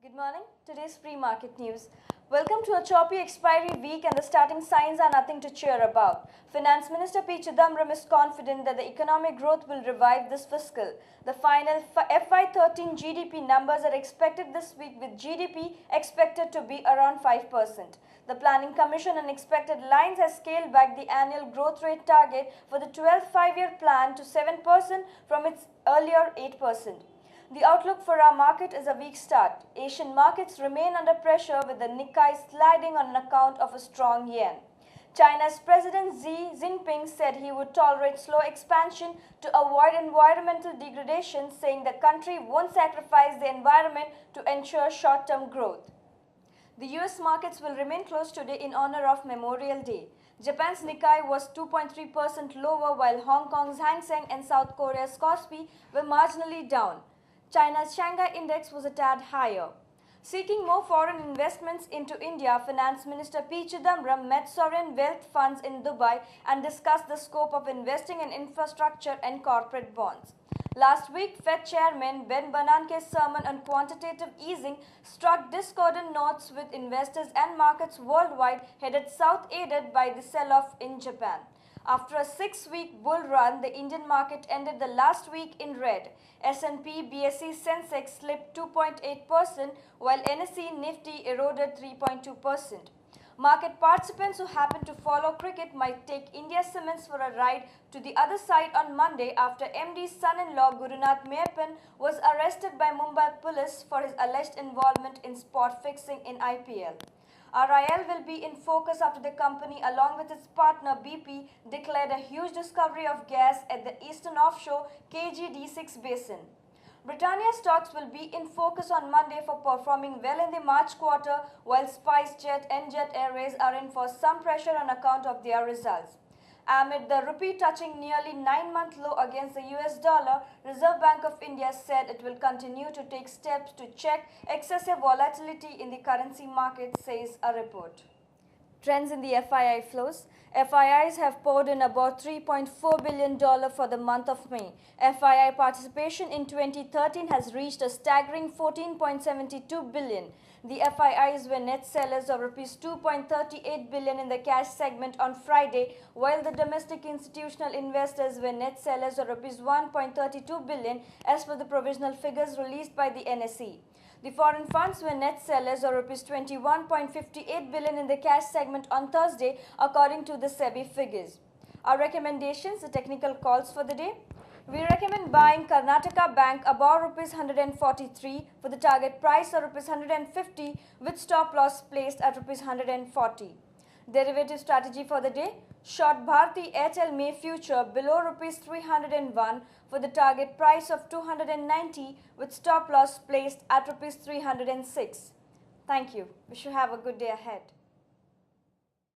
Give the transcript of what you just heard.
Good morning. Today's pre-market news. Welcome to a choppy expiry week and the starting signs are nothing to cheer about. Finance Minister P. Chidambaram is confident that the economic growth will revive this fiscal. The final FY13 GDP numbers are expected this week with GDP expected to be around 5%. The Planning Commission on Expected Lines has scaled back the annual growth rate target for the 12th five-year plan to 7% from its earlier 8%. The outlook for our market is a weak start. Asian markets remain under pressure with the Nikkei sliding on account of a strong yen. China's President Xi Jinping said he would tolerate slow expansion to avoid environmental degradation, saying the country won't sacrifice the environment to ensure short-term growth. The US markets will remain closed today in honor of Memorial Day. Japan's Nikkei was 2.3% lower while Hong Kong's Hang Seng and South Korea's Kospi were marginally down. China's Shanghai index was a tad higher. Seeking more foreign investments into India, Finance Minister P. Chidambaram met sovereign wealth funds in Dubai and discussed the scope of investing in infrastructure and corporate bonds. Last week, Fed Chairman Ben Bernanke's sermon on quantitative easing struck discordant notes with investors and markets worldwide headed south, aided by the sell-off in Japan. After a 6-week bull run, the Indian market ended the last week in red. S&P BSE Sensex slipped 2.8%, while NSE Nifty eroded 3.2%. Market participants who happen to follow cricket might take India Cements for a ride to the other side on Monday after MD's son-in-law Gurunath Meyyappan was arrested by Mumbai police for his alleged involvement in spot fixing in IPL. RIL will be in focus after the company, along with its partner BP, declared a huge discovery of gas at the eastern offshore KG-D6 basin. Britannia stocks will be in focus on Monday for performing well in the March quarter, while SpiceJet and Jet Airways are in for some pressure on account of their results. Amid the rupee touching nearly 9-month low against the US dollar, Reserve Bank of India said it will continue to take steps to check excessive volatility in the currency market, says a report. Trends in the FII flows. FIIs have poured in about $3.4 billion for the month of May. FII participation in 2013 has reached a staggering $14.72 billion. The FIIs were net sellers of Rs 2.38 billion in the cash segment on Friday, while the domestic institutional investors were net sellers of Rs 1.32 billion as per the provisional figures released by the NSE. The foreign funds were net sellers of Rs 21.58 billion in the cash segment on Thursday, according to the SEBI figures. Our recommendations, the technical calls for the day. We recommend buying Karnataka Bank above Rs 143 for the target price of Rs 150 with stop loss placed at Rs 140. Derivative strategy for the day. Short Bharti Airtel May future below Rs 301 for the target price of 290 with stop loss placed at Rs 306. Thank you. We should have a good day ahead.